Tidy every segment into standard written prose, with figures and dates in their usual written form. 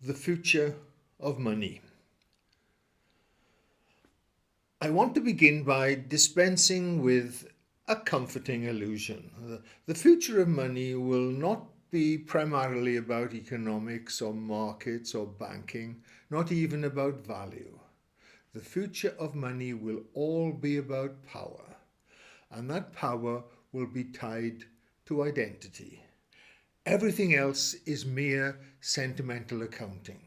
The future of money. I want to begin by dispensing with a comforting illusion. The future of money will not be primarily about economics or markets or banking, not even about value. The future of money will all be about power, and that power will be tied to identity. Everything else is mere sentimental accounting.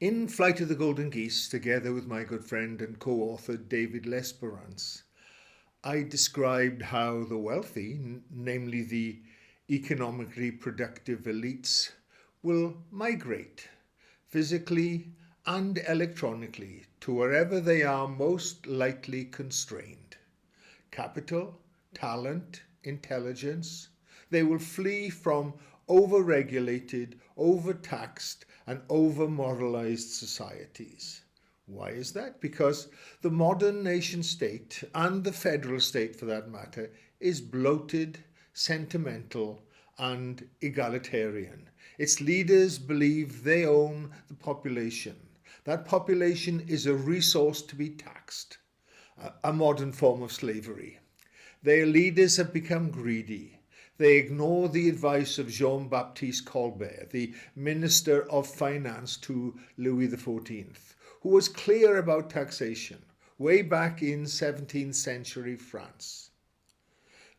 In Flight of the Golden Geese, together with my good friend and co-author David Lesperance, I described how the wealthy, namely the economically productive elites, will migrate physically and electronically to wherever they are most lightly constrained. Capital, talent, intelligence. They will flee from over-regulated, over-taxed and over-moralized societies. Why is that? Because the modern nation state, and the federal state for that matter, is bloated, sentimental and egalitarian. Its leaders believe they own the population. That population is a resource to be taxed, a modern form of slavery. Their leaders have become greedy. They ignore the advice of Jean-Baptiste Colbert, the Minister of Finance to Louis XIV, who was clear about taxation way back in 17th century France.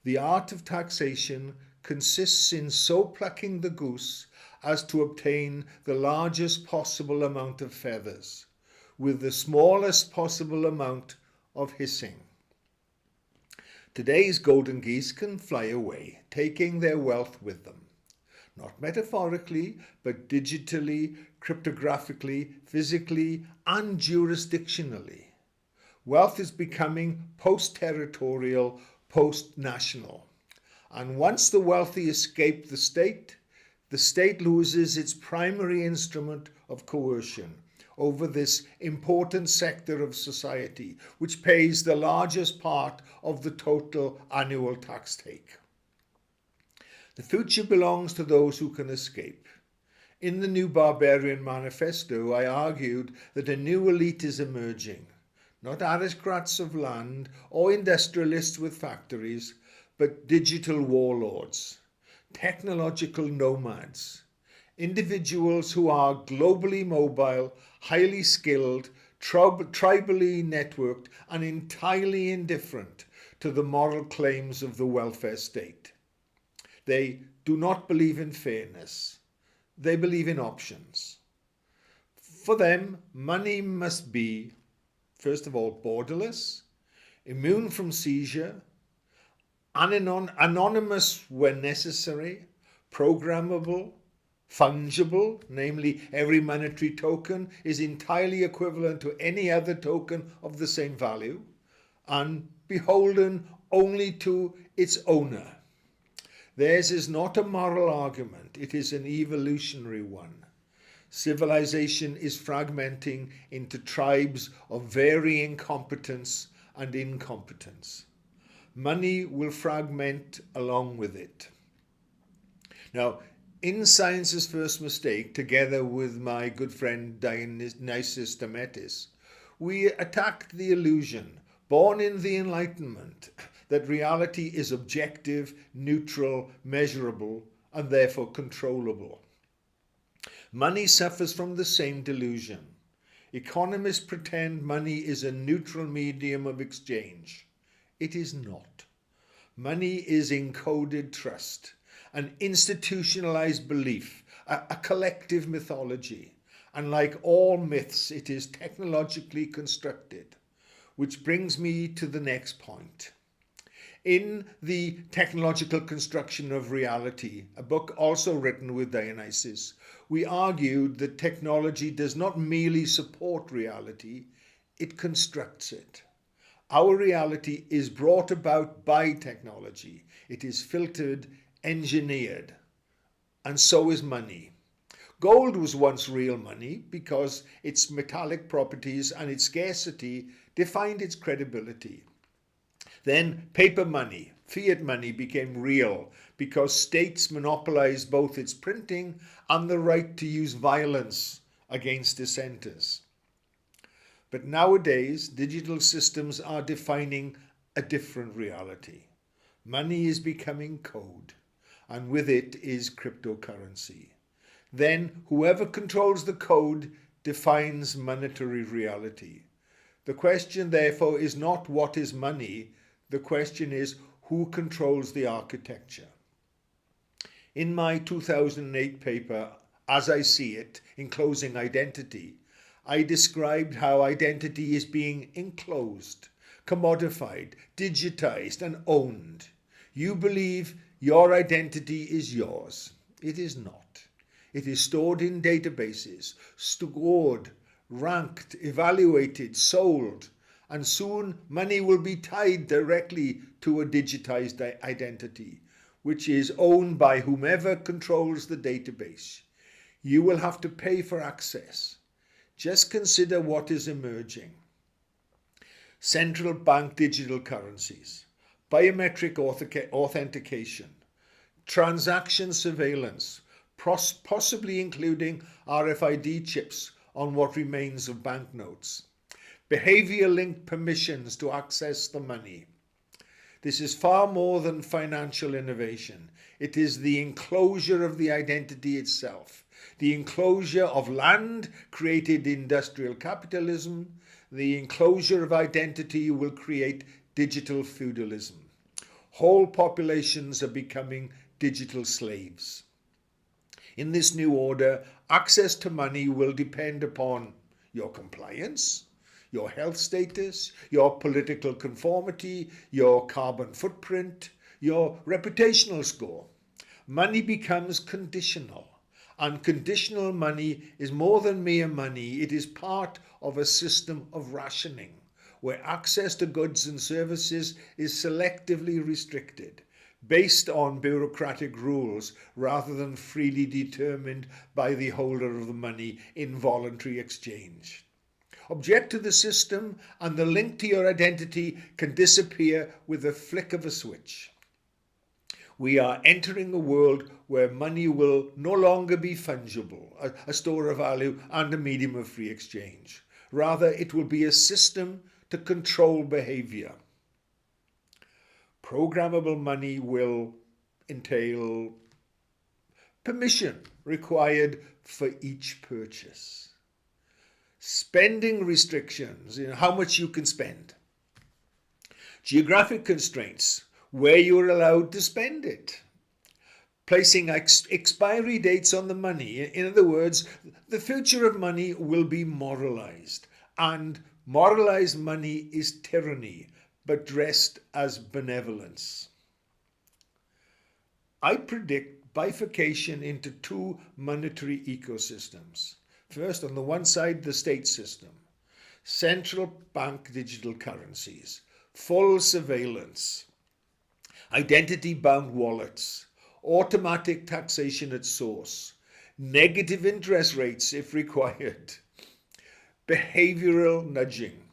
The art of taxation consists in so plucking the goose as to obtain the largest possible amount of feathers, with the smallest possible amount of hissing. Today's golden geese can fly away, taking their wealth with them. Not metaphorically, but digitally, cryptographically, physically, and jurisdictionally. Wealth is becoming post-territorial, post-national. And once the wealthy escape the state loses its primary instrument of coercion over this important sector of society, which pays the largest part of the total annual tax take. The future belongs to those who can escape. In the New Barbarian Manifesto, I argued that a new elite is emerging, not aristocrats of land or industrialists with factories, but digital warlords, technological nomads, individuals who are globally mobile, highly skilled, tribally networked, and entirely indifferent to the moral claims of the welfare state. They do not believe in fairness. They believe in options. For them, money must be, first of all, borderless, immune from seizure, anonymous when necessary, programmable, fungible, namely every monetary token is entirely equivalent to any other token of the same value, and beholden only to its owner. Theirs is not a moral argument, it is an evolutionary one. Civilization is fragmenting into tribes of varying competence and incompetence. Money will fragment along with it. Now, in Science's First Mistake, together with my good friend Dionysius Dametis, we attacked the illusion, born in the Enlightenment, that reality is objective, neutral, measurable, and therefore controllable. Money suffers from the same delusion. Economists pretend money is a neutral medium of exchange. It is not. Money is encoded trust, an institutionalized belief, a collective mythology. And like all myths, it is technologically constructed, which brings me to the next point. In The Technological Construction of Reality, a book also written with Dionysius, we argued that technology does not merely support reality, it constructs it. Our reality is brought about by technology. It is filtered, engineered, and so is money. Gold was once real money because its metallic properties and its scarcity defined its credibility. Then paper money, fiat money, became real because states monopolize both its printing and the right to use violence against dissenters. But nowadays, digital systems are defining a different reality. Money is becoming code, and with it is cryptocurrency. Then whoever controls the code defines monetary reality. The question, therefore, is not what is money, the question is who controls the architecture. In my 2008 paper, As I See It, Enclosing Identity, I described how identity is being enclosed, commodified, digitized, and owned. You believe your identity is yours. It is not. It is stored in databases, stored, ranked, evaluated, sold, and soon money will be tied directly to a digitized identity, which is owned by whomever controls the database. You will have to pay for access. Just consider what is emerging. Central bank digital currencies, biometric authentication, transaction surveillance, possibly including RFID chips on what remains of banknotes, behavior-linked permissions to access the money. This is far more than financial innovation. It is the enclosure of the identity itself, the enclosure of land created industrial capitalism. The enclosure of identity will create digital feudalism. Whole populations are becoming digital slaves. In this new order, access to money will depend upon your compliance, your health status, your political conformity, your carbon footprint, your reputational score. Money becomes conditional, and conditional money is more than mere money. It is part of a system of rationing, where access to goods and services is selectively restricted, based on bureaucratic rules rather than freely determined by the holder of the money in voluntary exchange. Object to the system and the link to your identity can disappear with a flick of a switch. We are entering a world where money will no longer be fungible, a store of value and a medium of free exchange. Rather, it will be a system to control behavior. Programmable money will entail permission required for each purchase, spending restrictions, how much you can spend, geographic constraints, where you're allowed to spend it, placing expiry dates on the money. In other words, the future of money will be moralized, and moralized money is tyranny, but dressed as benevolence. I predict bifurcation into two monetary ecosystems. First, on the one side, the state system, central bank digital currencies, full surveillance, identity-bound wallets, automatic taxation at source, negative interest rates if required, behavioral nudging.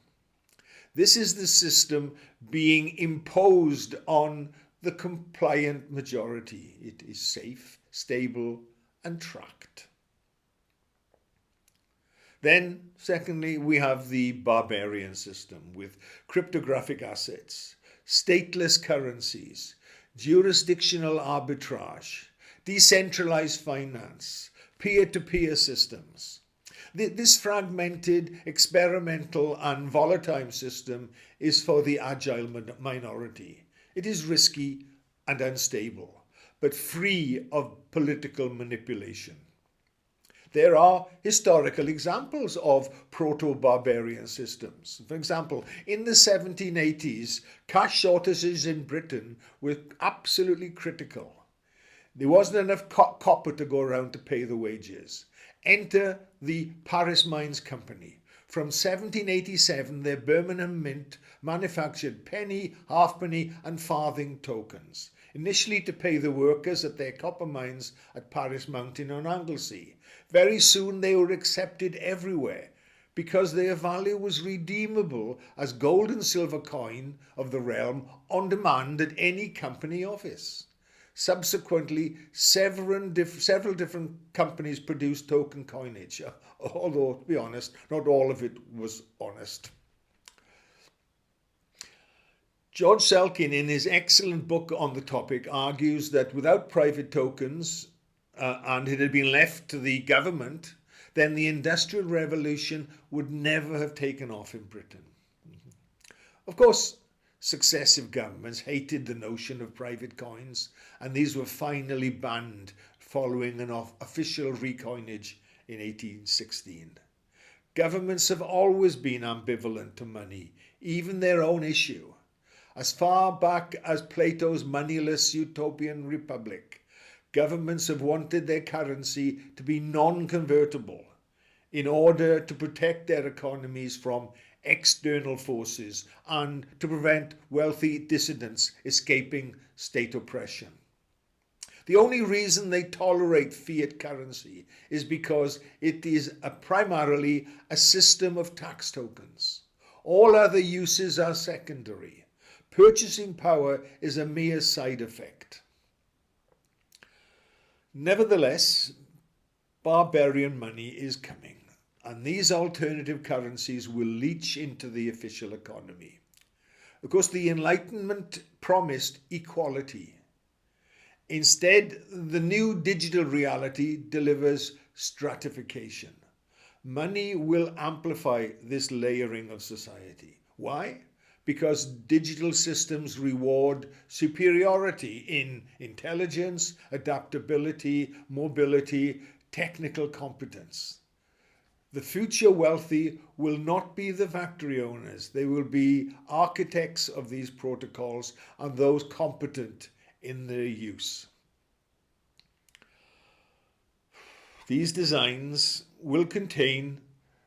This is the system being imposed on the compliant majority. It is safe, stable, and tracked. Then, secondly, we have the barbarian system with cryptographic assets, stateless currencies, jurisdictional arbitrage, decentralized finance, peer-to-peer systems. This fragmented, experimental and volatile system is for the agile minority. It is risky and unstable, but free of political manipulation. There are historical examples of proto-barbarian systems. For example, in the 1780s, cash shortages in Britain were absolutely critical. There wasn't enough copper to go around to pay the wages. Enter the Paris Mines Company. From 1787, their Birmingham Mint manufactured penny, halfpenny and farthing tokens, initially to pay the workers at their copper mines at Paris Mountain on Anglesey. Very soon they were accepted everywhere because their value was redeemable as gold and silver coin of the realm on demand at any company office. Subsequently, several different companies produced token coinage, although, to be honest, not all of it was honest. George Selkin, in his excellent book on the topic, argues that without private tokens, and it had been left to the government, then the Industrial Revolution would never have taken off in Britain. Of course, successive governments hated the notion of private coins, and these were finally banned following an official recoinage in 1816. Governments have always been ambivalent to money, even their own issue. As far back as Plato's moneyless utopian republic, governments have wanted their currency to be non-convertible in order to protect their economies from external forces and to prevent wealthy dissidents escaping state oppression. The only reason they tolerate fiat currency is because it is primarily a system of tax tokens. All other uses are secondary. Purchasing power is a mere side effect. Nevertheless, barbarian money is coming, and these alternative currencies will leach into the official economy. Of course, the Enlightenment promised equality. Instead, the new digital reality delivers stratification. Money will amplify this layering of society. Why? Because digital systems reward superiority in intelligence, adaptability, mobility, technical competence. The future wealthy will not be the factory owners. They will be architects of these protocols and those competent in their use. These designs will contain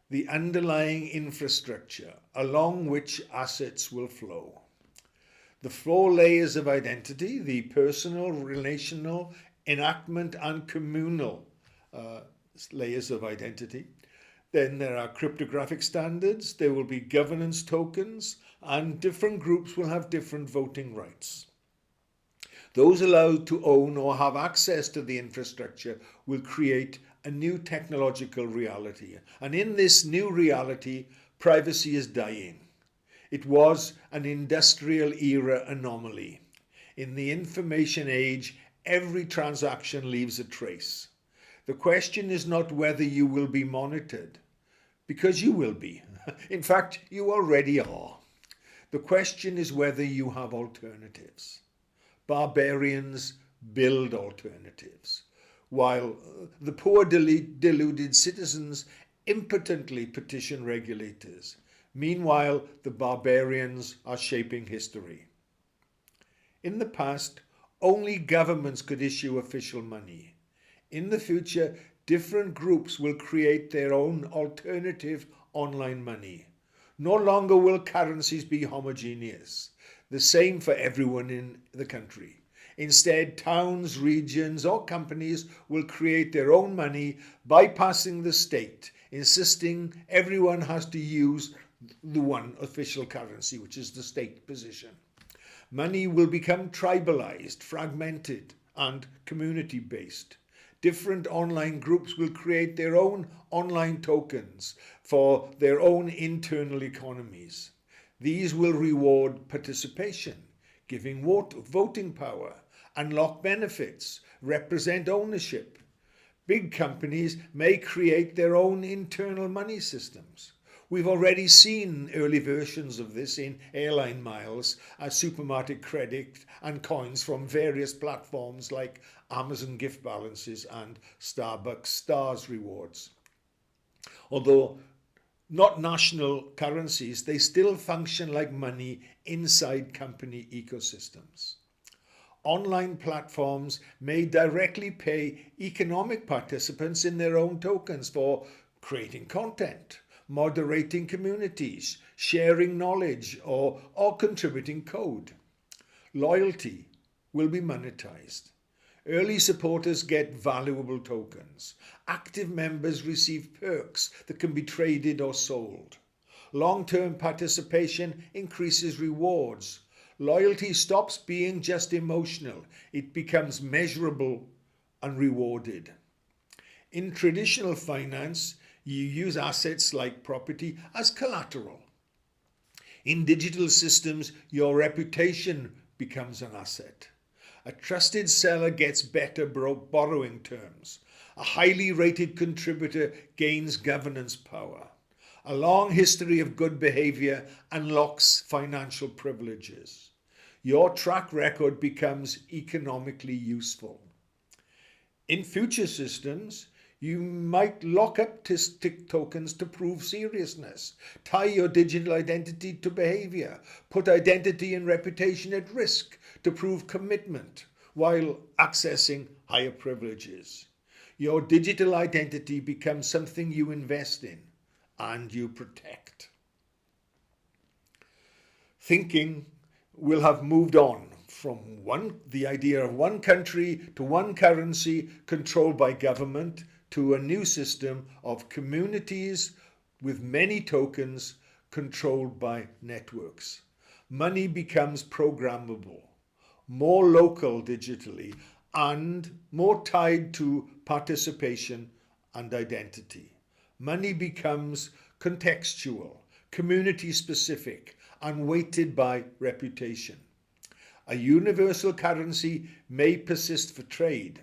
the underlying infrastructure along which assets will flow. The 4 layers of identity, the personal, relational, enactment and communal layers of identity. Then there are cryptographic standards, there will be governance tokens, and different groups will have different voting rights. Those allowed to own or have access to the infrastructure will create a new technological reality. And in this new reality, privacy is dying. It was an industrial era anomaly. In the information age, every transaction leaves a trace. The question is not whether you will be monitored, because you will be. In fact, you already are. The question is whether you have alternatives. Barbarians build alternatives, while the poor deluded citizens impotently petition regulators. Meanwhile, the barbarians are shaping history. In the past, only governments could issue official money. In the future, different groups will create their own alternative online money. No longer will currencies be homogeneous, the same for everyone in the country. Instead, towns, regions, or companies will create their own money, bypassing the state, insisting everyone has to use the one official currency, which is the state position. Money will become tribalized, fragmented, and community-based. Different online groups will create their own online tokens for their own internal economies. These will reward participation, giving voting power, unlock benefits, represent ownership. Big companies may create their own internal money systems. We've already seen early versions of this in airline miles, supermarket credit and coins from various platforms like Amazon gift balances and Starbucks stars rewards. Although not national currencies, they still function like money inside company ecosystems. Online platforms may directly pay economic participants in their own tokens for creating content, moderating communities, sharing knowledge, or contributing code. Loyalty will be monetized. Early supporters get valuable tokens. Active members receive perks that can be traded or sold. Long-term participation increases rewards. Loyalty stops being just emotional. It becomes measurable and rewarded. In traditional finance, you use assets like property as collateral. In digital systems, your reputation becomes an asset. A trusted seller gets better borrowing terms. A highly rated contributor gains governance power. A long history of good behavior unlocks financial privileges. Your track record becomes economically useful. In future systems, you might lock up tick tokens to prove seriousness, tie your digital identity to behavior, put identity and reputation at risk to prove commitment while accessing higher privileges. Your digital identity becomes something you invest in and you protect. Thinking will have moved on from the idea of one country to one currency controlled by government to a new system of communities with many tokens controlled by networks. Money becomes programmable, more local digitally, and more tied to participation and identity. Money becomes contextual, community specific, and weighted by reputation. A universal currency may persist for trade,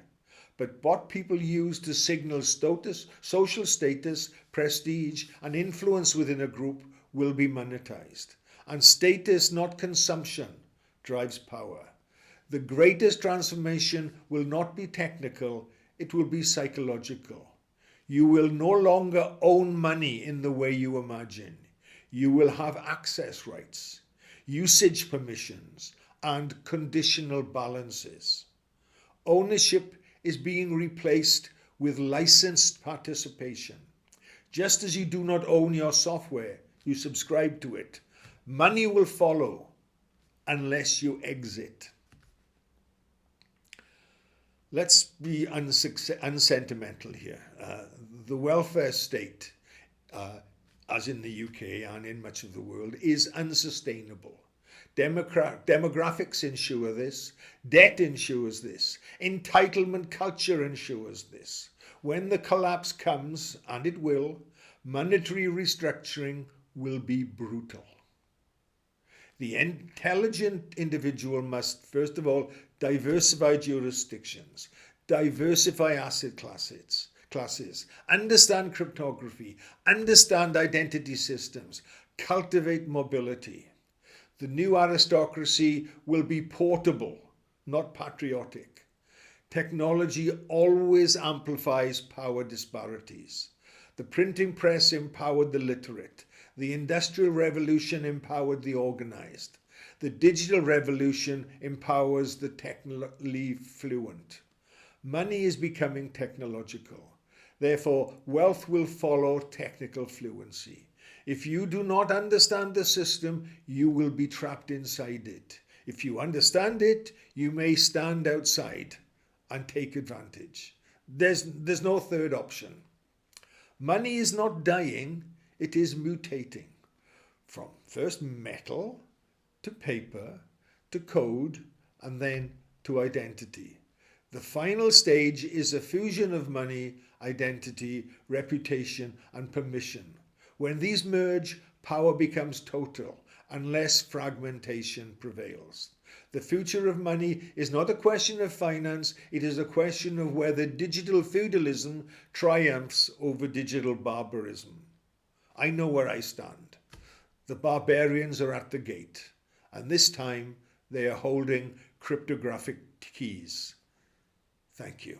but what people use to signal status, social status, prestige, and influence within a group will be monetized. And status, not consumption, drives power. The greatest transformation will not be technical, it will be psychological. You will no longer own money in the way you imagine. You will have access rights, usage permissions, and conditional balances. Ownership is being replaced with licensed participation. Just as you do not own your software, you subscribe to it. Money will follow unless you exit. Let's be unsentimental here. The welfare state, as in the UK and in much of the world, is unsustainable. Demographics ensure this, debt ensures this, entitlement culture ensures this. When the collapse comes, and it will, monetary restructuring will be brutal. The intelligent individual must, first of all, diversify jurisdictions, diversify asset classes, understand cryptography, understand identity systems, cultivate mobility. The new aristocracy will be portable, not patriotic. Technology always amplifies power disparities. The printing press empowered the literate. The Industrial Revolution empowered the organized. The digital revolution empowers the technically fluent. Money is becoming technological. Therefore, wealth will follow technical fluency. If you do not understand the system, you will be trapped inside it. If you understand it, you may stand outside and take advantage. There's no third option. Money is not dying, it is mutating. From first metal to paper to code and then to identity. The final stage is a fusion of money, identity, reputation, and permission. When these merge, power becomes total and less fragmentation prevails. The future of money is not a question of finance, it is a question of whether digital feudalism triumphs over digital barbarism. I know where I stand. The barbarians are at the gate, and this time they are holding cryptographic keys. Thank you.